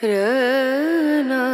Rana,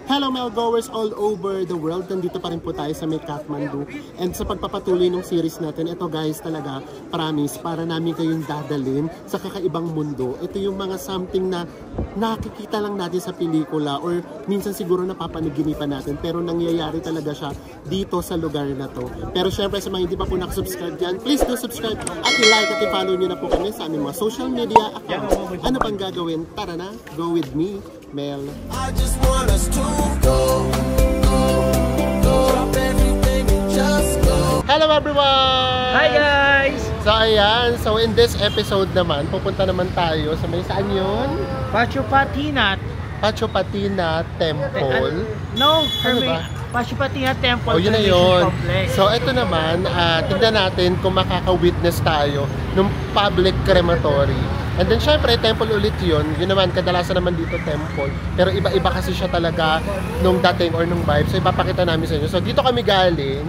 Hello mga goers all over the world. Nandito pa rin po tayo sa may Kathmandu. And sa pagpapatuloy ng series natin, ito guys talaga, promise, para namin kayong dadalhin sa kakaibang mundo. Ito yung mga something na nakikita lang natin sa pelikula or minsan siguro napapanaginipan natin. Pero nangyayari talaga siya dito sa lugar na to. Pero syempre sa mga hindi pa po nakasubscribe dyan, please do subscribe at i-like at i-follow nyo na po kami sa aming mga social media accounts. Ano pang gagawin? Tara na, go with me, Mel. I just want us to go. Drop everything and just go. Hello everyone! Hi guys! So ayan, so in this episode naman, pupunta naman tayo sa may saan yun? Pachupatinat. Pachupatinat Temple. No, Ano ba? Pachupatinat Temple. Oh, yun na Cremation yun. Complex. So ito naman, tignan natin kung makaka-witness tayo ng public crematory. And then syempre, temple ulit yun. Yun naman, kadalasan naman dito temple. Pero iba-iba kasi siya talaga nung dating or nung vibe. So ipapakita namin sa inyo. So dito kami galing.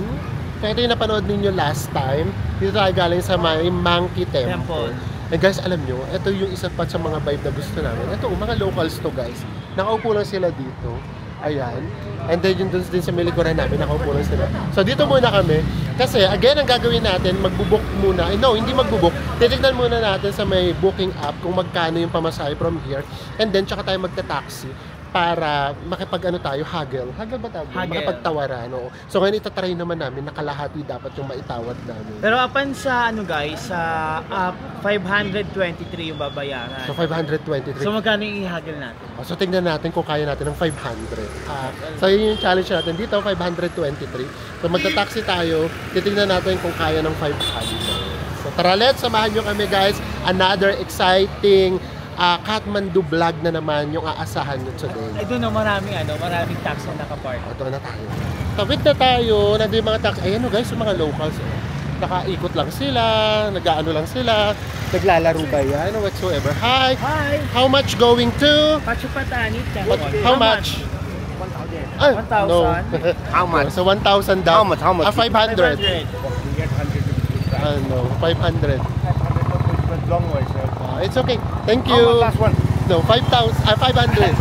So ito yung napanood ninyo last time. Dito tayo galing sa may Monkey Temple. And guys, alam nyo, ito yung isa pa sa mga vibe na gusto namin. Ito, mga locals to guys. Nakaupo lang sila dito. Ayan. And then yung dun din sa milikuran namin, nakaupo lang sila. So dito muna kami. Kasi again, ang gagawin natin, magbubook muna. No, hindi magbubook. Titignan muna natin sa may booking app kung magkano yung pamasahe from here. And then, tsaka tayo magta-taxi para makipag-ano tayo, haggle. Haggle ba tawag? Haggle. Makipagtawaran. Oo. So ngayon itatry naman namin, nakalahati dapat yung maitawad namin. Pero apan sa ano guys, sa 523 yung babayaran. So 523. So magkano yung ihagil natin? So tingnan natin kung kaya natin ng 500. So yun yung challenge natin dito, 523. So magta-taxi tayo, titingnan natin kung kaya ng 500. So tara, let's samahan nyo kami guys. Another exciting Kathmandu vlog na naman yung aasahan nyo today. Ay doon no, maraming taxi na nakapark. Ito na tayo. Tawid na tayo, nandun yung mga taxi. Ayan o guys, yung mga locals. Nakaikot lang sila, nag-ano lang sila, naglalaro ba yan or whatsoever. Hi! Hi! How much going to? Pachupatanit Temple. How much? 1,000. Ay, 1,000? no. How much? So 1,000 daw. How much? 500. 500. Ano, 500. Long way, sir. It's okay. Thank How you. much last one? No, 5,000. 500.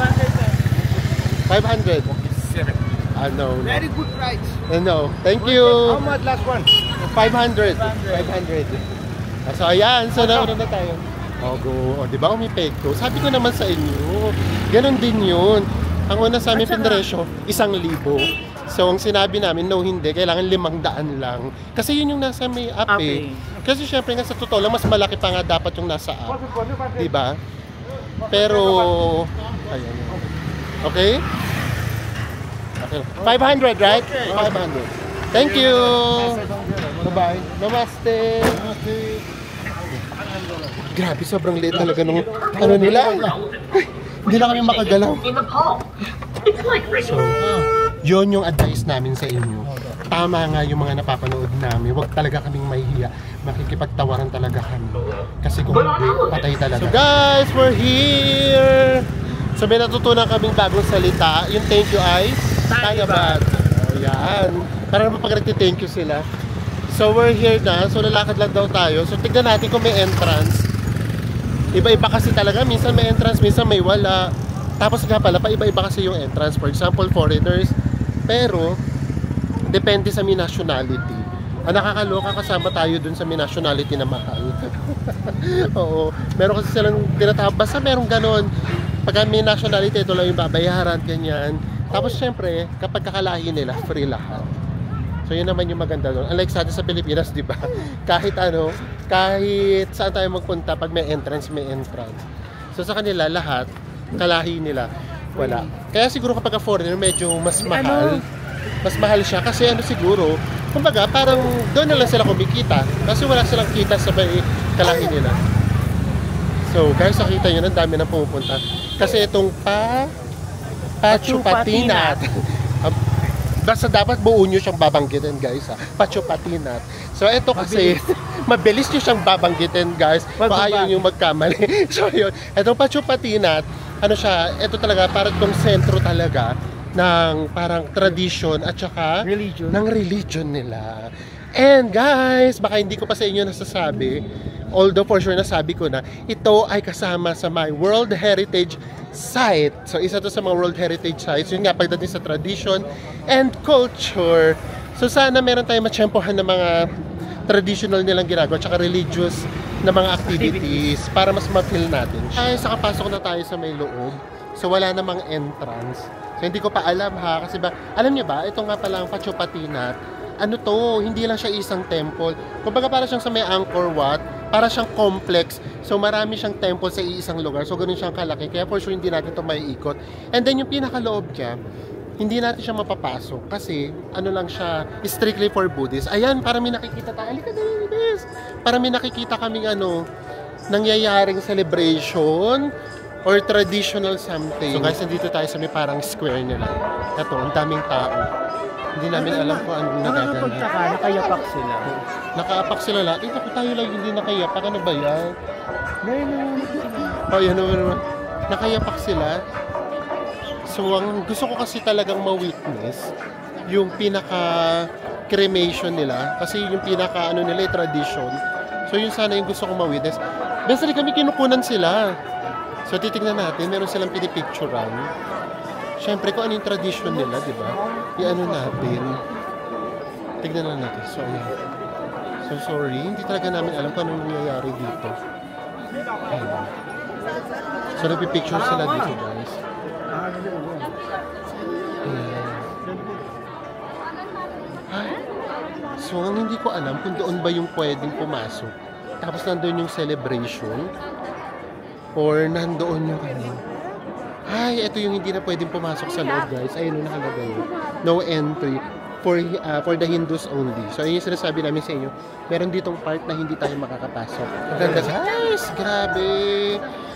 500. 7. No. Very good price. No. Thank you. How much last one? 500. 500. So ayan, so nauna na tayo. Go. Di ba umipekto? Sabi ko naman sa inyo, ganun din yun. Ang una sa amin pinresyo, 1,000. So ang sinabi namin, no hindi, kailangan 500 lang. Kasi yun yung nasa may app eh. Kasi syempre nga sa totoo lang, mas malaki pa nga dapat yung nasa app. Di ba? Pero, ayan. Okay? Okay. 500, right? 500. Thank you! Bye-bye. Namaste! Grabe, sobrang liit talaga nung ano nila. Ay, hindi na kami makagalaw. So, yun yung advice namin sa inyo. Tama nga yung mga napapanood namin. Huwag talaga kaming mahihiya. Makikipagtawaran talaga kami. Kasi kung hindi, patay talaga. So guys, we're here! So may natutunan kaming bagong salita. Yung thank you ay Tagabat. Ayan. Para mapag thank you sila. So we're here na. So lalakad lang daw tayo. So tignan natin kung may entrance. Iba-iba kasi talaga. Minsan may entrance, minsan may wala. Tapos nga pala, iba-iba kasi yung entrance. For example, foreigners. Pero, depende sa may nationality. Ang nakakaloka, kasama tayo dun sa may nationality na mahal. Oo. Meron kasi silang tinatawag. Basta merong ganon. Pag may nationality, ito lang yung babayaran, ganyan. Tapos syempre, kapag kakalahi nila, free lahat. So yun naman yung maganda doon. Unlike sa atin sa Pilipinas, di ba? Kahit ano, kahit saan tayo magpunta, pag may entrance, may entrance. So sa kanila, lahat, kalahi nila, wala. Kaya siguro kapag foreigner, medyo mas mahal. Mas mahal siya kasi ano siguro, kumbaga parang doon na lang sila kumikita. Kasi wala silang kita sa kalahi nila. So guys, nakita nyo, ang dami na pumupunta. Kasi itong Pachupatinat. Basta dapat buo nyo siyang babanggitin guys. Pachupatinat. So ito kasi, mabilis nyo siyang babanggitin guys. Maayaw nyo magkamali. So yun, itong Pachupatinat, ano siya, ito talaga parang itong sentro talaga ng parang tradition at saka religion. ng religion nila. And guys, baka hindi ko pa sa inyo nasasabi, although for sure nasabi ko na, ito ay kasama sa my World Heritage Site. So isa to sa mga World Heritage Sites, yun nga pagdating sa tradition and culture. So sana meron tayong matsyempohan ng mga traditional nilang ginagawa, tsaka religious na mga activities para mas ma-feel natin. Ay, sakapasok na tayo sa may loob. So wala namang entrance. So hindi ko pa alam ha, kasi ba, alam niyo ba, ito nga pala ang Pachupatinak. Ano to, hindi lang siya isang temple. Kumbaga para siyang sa may Angkor Wat, para siyang complex. So marami siyang temple sa iisang lugar. So ganun siyang kalaki. Kaya for sure hindi natin ito maiikot. And then yung pinakaloob niya, hindi natin siya mapapasok kasi ano lang siya, strictly for Buddhists. Ayan, para may nakikita tayo. Halika dali, guys. Para may nakikita kaming nangyayaring celebration or traditional something. So guys, nandito tayo sa may parang square nila. Ito, ang daming tao. Hindi namin alam kung anong nagaganap. Pagkaka, nakayapak sila. Nakaapak sila lahat. Eh, naku, tayo lang hindi nakayapak. Ano ba yan? Oh, yan naman. Nakayapak sila. So, ang gusto ko kasi talagang ma-witness yung pinaka-cremation nila. Kasi yung pinaka, nila, tradition. So, yun sana yung gusto ko ma-witness. Basically, kami kinukunan sila. So, titignan natin. Meron silang pinipicturean. Siyempre, kung ano yung tradition nila, di ba? I-ano natin. Tignan lang natin. So, ayan. So, sorry. Hindi talaga namin alam kung anong nangyayari dito. Ayan. So, nagpipicture sila dito, guys. Ayan. Ay. So, ang hindi ko alam kung doon ba yung pwedeng pumasok. Tapos, nandoon yung celebration. Or, nandoon yung ay, ito yung hindi na pwedeng pumasok sa loob, guys. Ayun yung nakalagay. No entry for the Hindus only. So, ayun yung sinasabi namin sa inyo. Meron ditong part na hindi tayo makakapasok. Ganda, guys! Grabe!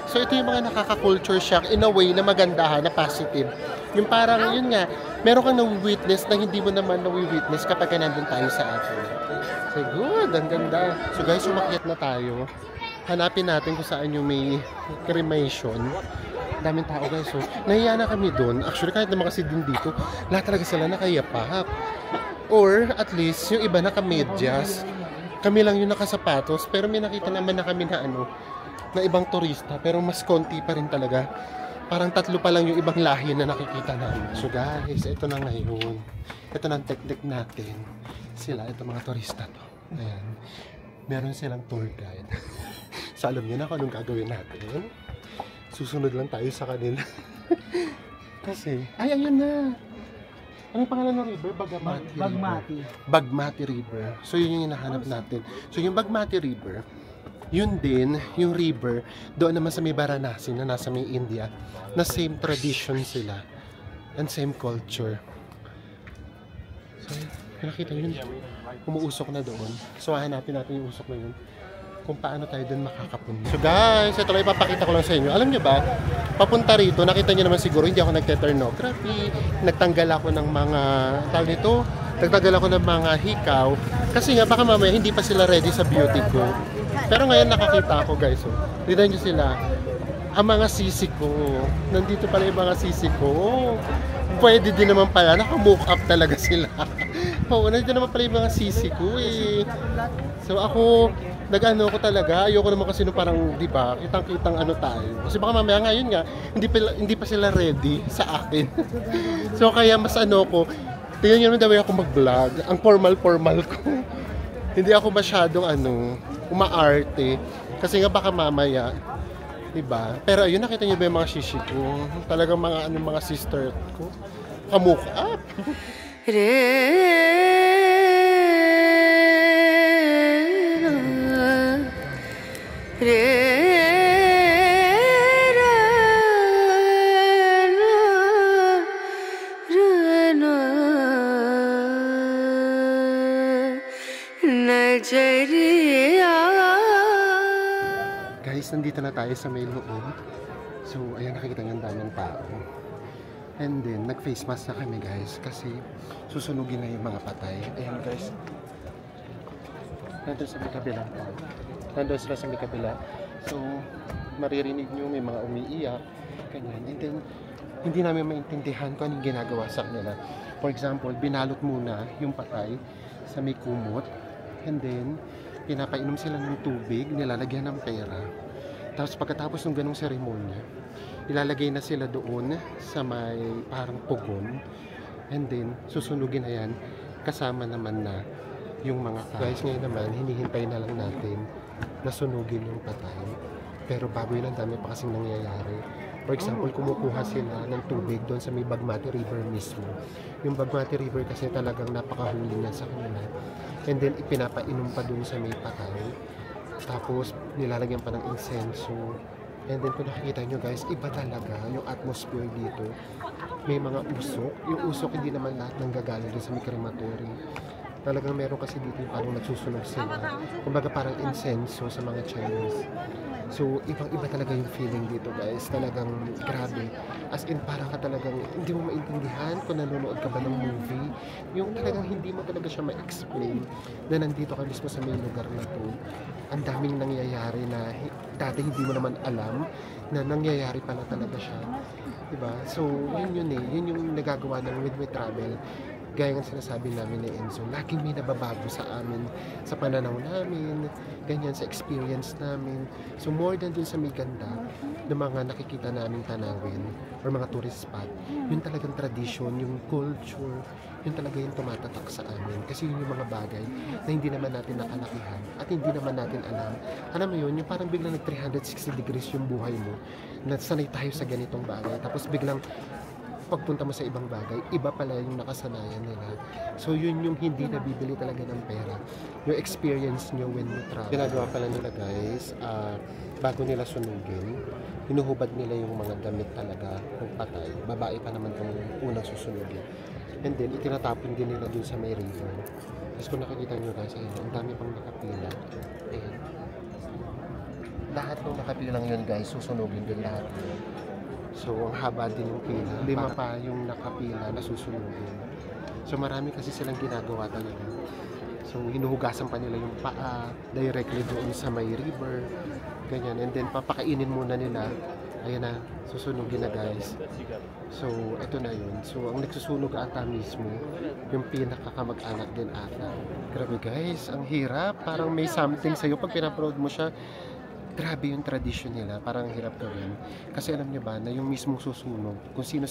So, ito yung mga nakaka-culture shock in a way na magandahan, na positive. Yung parang, yun nga, meron kang na-witness na hindi mo naman na-witness kapag nandun tayo sa atin. So, good! Ang ganda. So, guys, umakyat na tayo. Hanapin natin kung saan yung may cremation. Daming tao, guys. So, nahiya na kami doon. Actually, kahit naman kasi din dito, lahat talaga sila nakayapak. Or, at least, yung iba naka-medyas. Kami lang yung nakasapatos. Pero may nakita naman na kami na na ibang turista. Pero mas konti pa rin talaga. Parang 3 pa lang yung ibang lahi na nakikita namin. So, guys, ito na ngayon. Ito na ang teknik natin. Sila, ito mga turista to. Ayan. Meron silang tour guide. So, alam niyo na kung anong gagawin natin. Susunod lang tayo sa kanila. Kasi, ay, ayun na. Anong pangalan ng river? Bagmati River. So, yun yung hinahanap natin. So, yung Bagmati River, yun din, yung river, doon naman sa may Varanasi na nasa may India, na same tradition sila and same culture. So, nakita yun, umuusok na doon. So, hahanapin natin yung usok na yun kung paano tayo doon makakapunta. So guys, ito lang ipapakita ko lang sa inyo. Alam nyo ba, papunta rito, nakita nyo naman siguro, hindi ako nagte-turnography, nagtanggal ako ng mga, tawag nito, nagtanggal ako ng mga hikaw, kasi nga baka mamaya hindi pa sila ready sa beauty ko. Pero ngayon nakakita ako, guys. So, tignan nyo sila, ang mga sisi ko, nandito pala yung mga sisi ko. Pwede din naman pala, naka-mock up talaga sila. Oo, nandito naman pala yung mga sisi ko eh. So ako, nag-ano ko talaga, ayoko naman kasi no parang, di ba, kitang-kitang tayo. Kasi baka mamaya ngayon nga, hindi pa sila ready sa akin. So kaya mas ko, tingnan nyo naman daw ako mag-vlog. Ang formal ko. Hindi ako masyadong umaarte. Kasi nga baka mamaya, di ba? Pero ayun, nakita nyo ba yung mga shishi ko? Talagang mga sister ko. Kamuk up! Guys, nandito na tayo sa may loob. So, ayan, nakikita nyo ang daming tao. And then, nag-face mask na kami, guys. Kasi, susunugin na yung mga patay. Ayan, guys. Nandun sa may kabila. Nandun sila sa may kabila. So, maririnig nyo, may mga umiiyak. Ganyan. And then, hindi namin maintindihan kung anong ginagawa sa kanila. For example, binalot muna yung patay sa may kumot. And then, pinapainom sila ng tubig, nilalagyan ng pera. Tapos pagkatapos ng ganong seremonya, ilalagay na sila doon sa may parang pugon. And then, susunugin na yan, kasama naman na yung mga guys. Ngayon naman, hinihintay na lang natin na sunugin yung patay. Pero bago yun, ang dami pa kasing nangyayari. For example, kumukuha sila ng tubig doon sa may Bagmati River mismo. Yung Bagmati River kasi talagang napakahuli na sa kanila. And then, ipinapainom pa doon sa may patay. Tapos, nilalagyan pa ng insenso. And then, kung nakikita nyo guys, iba talaga yung atmosphere dito. May mga usok. Yung usok, hindi naman lahat nang gagaling doon sa may crematory. Talagang meron kasi dito yung parang nagsusunog sila. Kumbaga parang insenso sa mga Chinese. So, ibang-iba talaga yung feeling dito guys. Talagang grabe. As in, parang ka talagang hindi mo maintindihan kung nanonood ka ba ng movie. Yung talagang hindi mo talaga siya ma-explain na nandito ka mismo sa may lugar na to. Ang daming nangyayari na dati hindi mo naman alam na nangyayari pala talaga siya. Diba? So, yun eh. Yun yung nagagawa ng With Me Travel. Gaya ng sinasabi namin ni Enzo, laging may nababago sa amin, sa pananaw namin, ganyan sa experience namin. So more than dun sa may ganda ng mga nakikita naming tanawin or mga tourist spot, yun talagang tradition, yung culture, yun talaga yung tumatatak sa amin. Kasi yun yung mga bagay na hindi naman natin nakalakihan at hindi naman natin alam. Alam mo yun, yung parang biglang nag 360 degrees yung buhay mo, na sanay tayo sa ganitong bagay, tapos biglang pagpunta mo sa ibang bagay, iba pala yung nakasanayan nila. So yun yung hindi nabibili talaga ng pera. Yung experience nyo when you travel. Ginagawa pala nila guys, bago nila sunugin, hinuhubad nila yung mga damit talaga ng patay. Babae pa naman kung unang susunugin. And then, itinatapon din nila dun sa may river. Tapos kung nakikita nyo guys, ayun, ang dami pang nakapila. Ayan. Lahat ng nakapilang yun guys, susunugin din lahat yun. So, ang haba din yung pila. 5 pa yung nakapila na susunugin. So, marami kasi silang ginagawa talaga. So, hinuhugasan pa nila yung paa directly doon sa may river. Ganyan. And then, papakainin muna nila. Ayan na, susunugin na guys. So, ito na yun. So, ang nagsusunog ata mismo, yung pinakakamag-anak din ata. Grabe guys, ang hirap. Parang may something sa'yo pag pinaproud mo siya. Grabe yung tradition nila, parang hirap gawin. Kasi alam niyo ba na yung mismong susunog, kung sino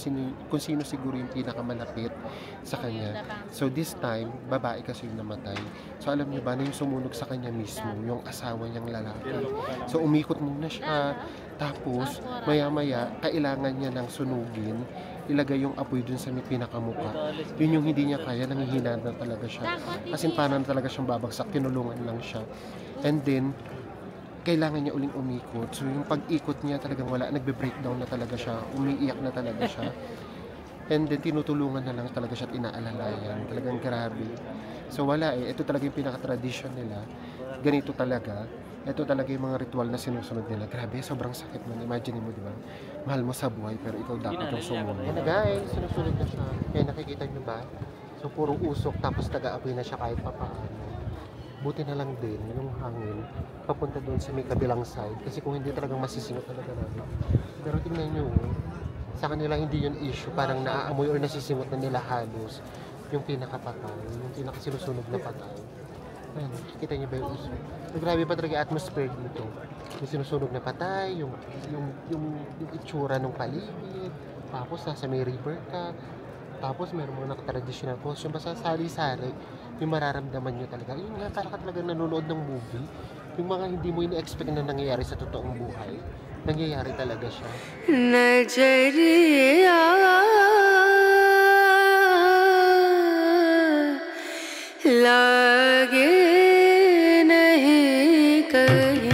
siguro yung pinakamalapit sa kanya. So this time, babae kasi yung namatay. So alam niyo ba na yung sumunog sa kanya mismo, yung asawa niyang lalaki. So umikot muna siya, tapos maya-maya, kailangan niya ng sunugin, ilagay yung apoy dun sa may pinakamuka. Yun yung hindi niya kaya, nanghihina na talaga siya. Kasi parang talaga siyang babagsak, tinulungan lang siya. And then, kailangan niya uling umikot. So yung pag-ikot niya talagang wala, nagbe-breakdown na talaga siya, umiiyak na talaga siya. And then tinutulungan na lang talaga siya at inaalalayan. Talagang grabe. So wala eh, ito talaga yung pinaka-tradition nila. Ganito talaga. Ito talaga yung mga ritual na sinusunod nila. Grabe, sobrang sakit man. Imagine mo, di ba? Mahal mo sa buhay pero ikaw dapat yung sumunod. Yan na guys, sinusunod na siya. Kaya nakikita niyo ba? So puro usok tapos taga-apoy na siya kahit papaano. Buti na lang din yung hangin papunta doon sa may kabilang side kasi kung hindi talagang masisingot talaga namin. Pero tingnan nyo, sa kanila hindi yun issue, parang naaamoy or nasisingot na nila halos yung pinakapatay, yung pinakasinusunog na patay. Ayan, kita nyo ba yung uso? Grabe pa talaga atmosphere dito. Yung sinusunog na patay, yung itsura ng paligid, tapos nasa may river ka, tapos meron mga naka-traditional costume, basta sari-sari, yung mararamdaman nyo talaga. Yun nga, para ka talaga nanonood ng movie. Yung mga hindi mo ini-expect na nangyayari sa totoong buhay, nangyayari talaga siya. Najariya lage nahi kahin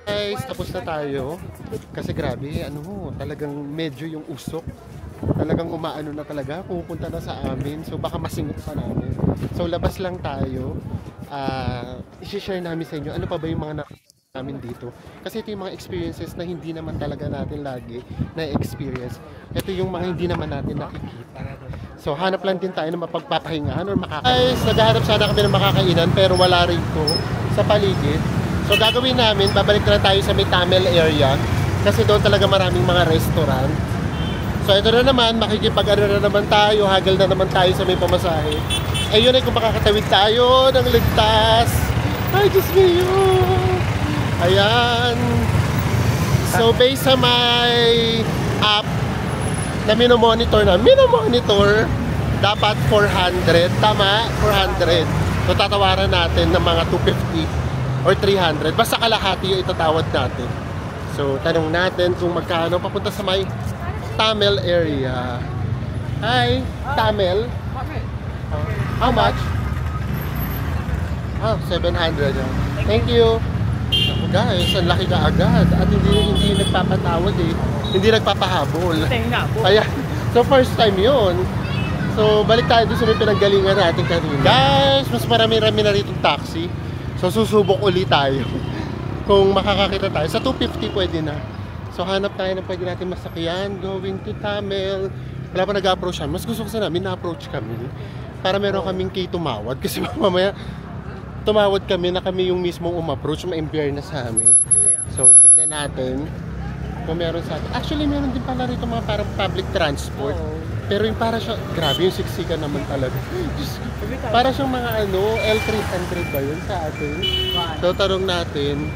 guys, tapos na tayo. Kasi grabe, talagang medyo yung usok. Talagang umaano na talaga, pupunta na sa amin. So baka masingot pa namin. So labas lang tayo. I-share namin sa inyo ano pa ba yung mga namin dito. Kasi ito yung mga experiences na hindi naman talaga natin lagi na-experience. Ito yung mga hindi naman natin nakikita. So hanap lang din tayo ng mapagpapahingahan or makakainan. Guys, naghahanap sana kami ng makakainan pero wala rin to sa paligid. So gagawin namin, babalik na tayo sa may Tamil area. Kasi doon talaga maraming mga restaurant. So ito na naman, makikipag-ano na naman tayo, hagal na naman tayo sa may pamasahe. Ayun ay kung makakatawid tayo ng ligtas. Ay, Diyos mio! Ayan. So based sa may app na minomonitor, dapat 400. Tama? 400. So tatawaran natin ng mga 250 or 300. Basta kalahati yung itatawad natin. So tanong natin kung magkano papunta sa may Tamil area. Hi, Tamil. How much? 700. Thank you. Ako guys, ang laki ka agad. At hindi nagpapatawad eh. Hindi nagpapahabol. Ayan. So first time yun. So balik tayo doon sa may pinanggalingan natin kanina. Guys, mas marami-rami na rito taxi. So susubok ulit tayo. Kung makakakita tayo. Sa 250 pwede na. So hanap tayo ng pwede natin masakyan. Going to Tamil. Wala pa nag-approach yan. Mas gusto ko sa namin na-approach kami. Para meron kaming kay tumawad. Kasi mamaya tumawad kami na kami yung mismong approach, ma-imbier na sa amin. So tignan natin kung meron sa atin. Actually meron din pala rito mga parang public transport. Pero yung para siya, grabe yung siksikan naman talaga. Para siyang mga L300 ba yun sa atin? So tarong natin.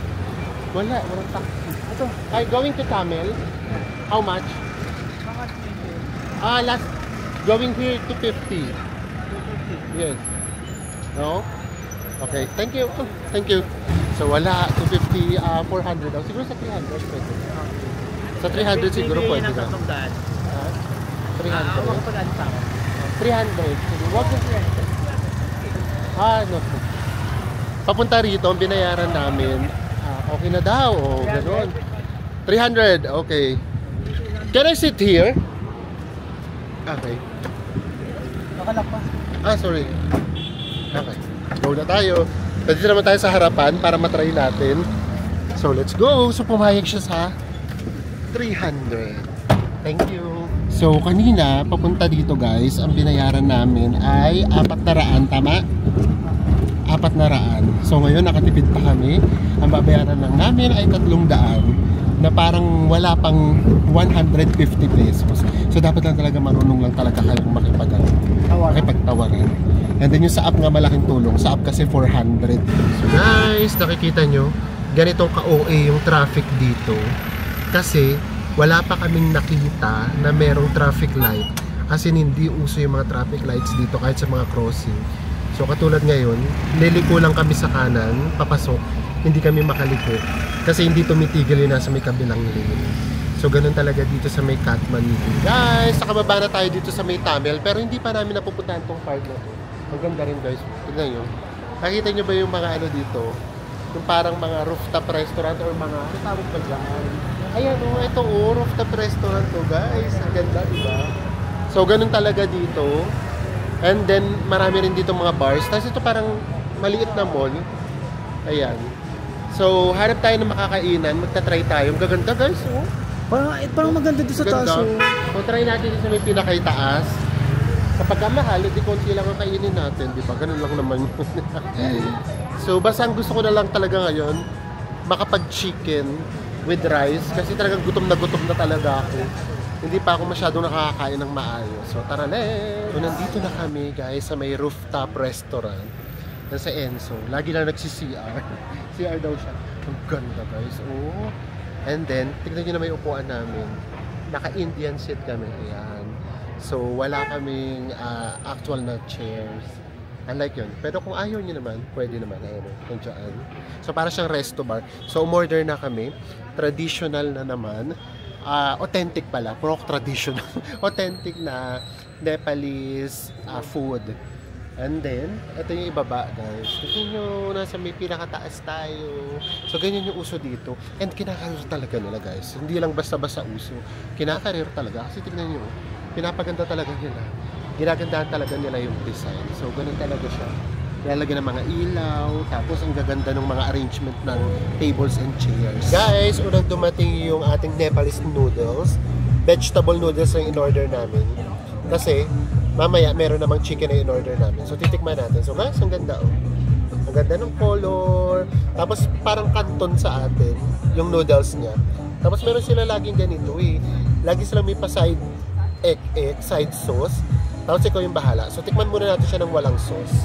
Walang taxi. Ito, going to Tamil. How much? Last, going here to 50. Yes. No? Okay, thank you. Thank you. So wala, 250, 400 daw. Siguro sa 300 pwede. Sa 300 siguro pwede ka. 300. 300. Wag na 300. No. Papunta rito, ang binayaran namin, okay na daw, o gano'n. 300, okay. Can I sit here? Okay. Nakalakpas. Sorry. Okay. Go na tayo. Dito naman tayo sa harapan para matry natin. So, let's go. So, pumayag siya sa 300. Thank you. So, kanina, papunta dito guys, ang binayaran namin ay 400. Tama? 400. So, ngayon, nakatipid pa kami. Ang babayaran lang namin ay 300 na parang wala pang 150 pesos. So, dapat lang talaga marunong lang talaga kayong makipagtawaran. And then yung sa app nga malaking tulong. Sa app kasi 400. So guys, nakikita nyo, ganitong ka-OA yung traffic dito. Kasi wala pa kaming nakita na merong traffic light. Kasi hindi uso yung mga traffic lights dito kahit sa mga crossing. So katulad ngayon, niliko lang kami sa kanan, papasok. Hindi kami makaliko. Kasi hindi tumitigil yun nasa may kabilang lane. So ganun talaga dito sa may Kathmandu. Guys, nakababa na tayo dito sa may Tamil. Pero hindi pa namin napupuntahan tong part na to. Ang ganda rin guys. Tignan nyo. Nakita nyo ba yung mga dito? Yung parang mga rooftop restaurant or mga tawag ba dyan? Ayan ito rooftop restaurant to guys. Ang ganda, diba? So ganun talaga dito. And then marami rin dito mga bars. Tapos ito parang maliit na mall. Ayan. So hanap tayo ng makakainan. Magta-try tayo. Ang gaganda guys. Parang maganda dito sa taas. So try natin dito sa may pinakaitaas. Kapag mahal, di konti lang ang kainin natin, di ba? Ganun lang naman. So, basta ang gusto ko na lang talaga ngayon, makapag-chicken with rice. Kasi talagang gutom na talaga ako. Hindi pa ako masyadong nakakakain ng maayos. So, tara na! So, nandito na kami, guys, sa may rooftop restaurant. Nasa Enzo. Lagi lang nagsi-CR. CR daw siya. Ang ganda, guys. Oh. And then, tignan nyo na may upuan namin. Naka-Indian seat kami. Ayan. So, wala kaming actual na chairs. Unlike yun. Pero kung ayaw nyo naman, pwede naman. Ayun, nandiyan. So, para siyang resto bar. So, umorder na kami. Traditional na naman. Authentic pala. Pro traditional. Authentic na Nepalese food. And then, ito yung ibaba, guys. Tignan nyo, nasa may pinakataas tayo. So, ganyan yung uso dito. And kinakarir talaga nila, guys. Hindi lang basta-basta uso. Kinakarir talaga. Kasi tignan nyo, pinapaganda talaga nila. Ginagandahan talaga nila yung design. So, ganun talaga siya. Nilalagyan ng mga ilaw. Tapos, ang gaganda ng mga arrangement ng tables and chairs. Guys, unang dumating yung ating Nepalese noodles. Vegetable noodles ang in-order namin. Kasi, mamaya, meron namang chicken na in-order namin. So, titikman natin. So, guys, ang ganda, oh. Ang ganda ng color. Tapos, parang kanton sa atin. Yung noodles niya. Tapos, meron sila laging ganito, eh. Lagi silang may pa-side egg side sauce. Tapos ikaw yung bahala. So tikman muna natin siya ng walang sauce.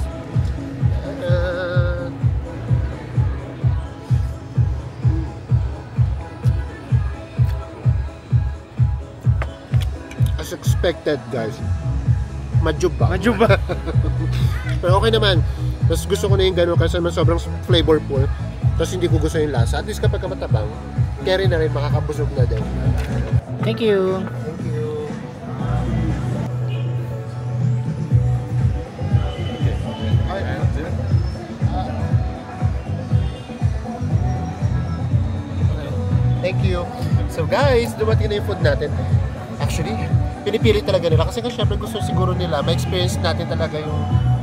As expected, guys. Majuba. Pero okay naman. Tapos gusto ko na yung gano'n kasi naman sobrang flavorful. Tapos hindi ko gusto yung lasa. At least kapag matabang, carry na rin, makakabusog na din. Thank you. Thank you. Thank you. So guys, dumating na yung food natin. Actually, pinipili talaga nila kasi syempre gusto siguro nila ma-experience natin talaga yung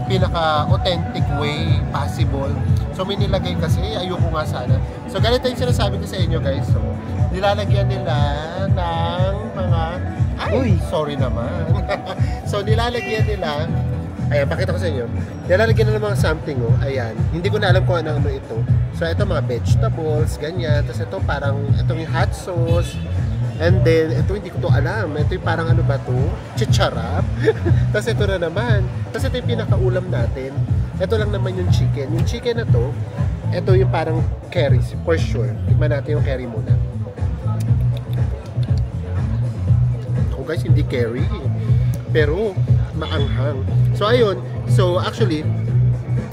pinaka-authentic way possible. So may nilagay kasi, ayoko nga sana. So ganito yung sinasabi ko sa inyo guys. So nilalagyan nila ng mga... Ay, sorry naman. So nilalagyan nila... Ayan, pakita ko sa inyo. Nilalagyan nila ng mga something, oh. Ayan. Hindi ko na alam kung ano ito. So ito mga vegetables, ganyan. Tapos ito parang, ito yung hot sauce. And then, ito hindi ko to alam. Ito yung parang ano ba to? Chicharap. Tapos ito na naman. Tapos ito yung pinakaulam natin. Ito lang naman yung chicken. Yung chicken na to, ito yung parang curry, for sure. Tignan natin yung curry muna. Oh guys, hindi curry. Pero, maanghang. So ayun, so actually,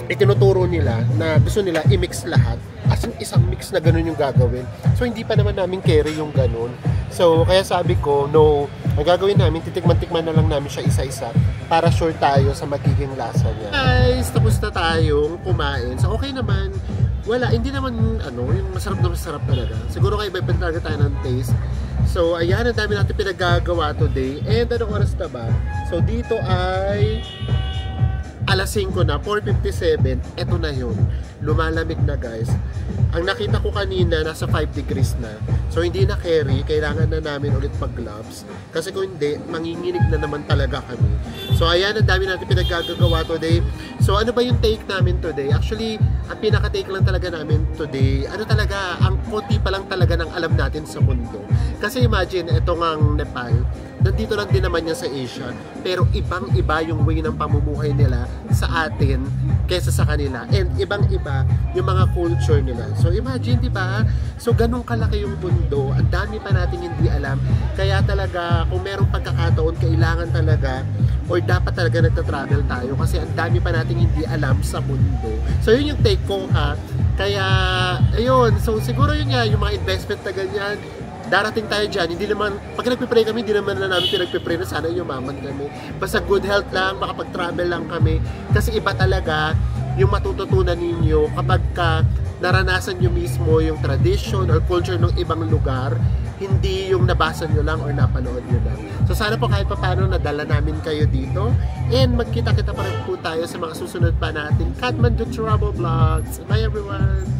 itinuturo nila na gusto nila i-mix lahat. As in, isang mix na ganun yung gagawin. So hindi pa naman namin carry yung ganun. So kaya sabi ko, no, ang gagawin namin, titikman-tikman na lang namin siya isa-isa para sure tayo sa magiging lasa niya. Guys, tapos na tayong kumain. So okay naman, wala, hindi naman ano, yung masarap na masarap talaga. Siguro kayo iba talaga tayo ng taste. So ayan, ang dami natin pinagagawa today. And anong oras na ba? So dito ay alas 5 na, 4:57, eto na yun. Lumalamig na guys. Ang nakita ko kanina, nasa 5 degrees na. So hindi na carry, kailangan na namin ulit pag-gloves. Kasi kung hindi, manginginig na naman talaga kami. So ayan, ang dami natin pinagagawa today. So ano ba yung take namin today? Actually, ang pinaka-take lang talaga namin today, ano talaga, ang konti pa lang talaga ng alam natin sa mundo. Kasi imagine, etong ang Nepal, nandito lang din naman yan sa Asia, pero ibang-iba yung way ng pamumuhay nila sa atin kaysa sa kanila. And ibang-iba yung mga culture nila. So imagine, di ba? So ganun kalaki yung mundo, ang dami pa natin hindi alam. Kaya talaga, kung merong pagkakataon, kailangan talaga or dapat talaga nagta-travel tayo kasi ang dami pa natin hindi alam sa mundo. So yun yung take ko ha. Kaya, ayun, so siguro yun nga, yung mga investment na ganyan, darating tayo dyan, hindi naman, pag nagpipray kami, hindi naman na namin pinagpipray na sana yumaman kami. Basta good health lang, makapag-travel lang kami. Kasi iba talaga yung matututunan ninyo kapag naranasan nyo mismo yung tradition or culture ng ibang lugar, hindi yung nabasa nyo lang or napanood nyo lang. So sana po kahit pa paano nadala namin kayo dito and magkita-kita pa rin po tayo sa mga susunod pa natin Kathmandu Travel Vlogs. Bye everyone!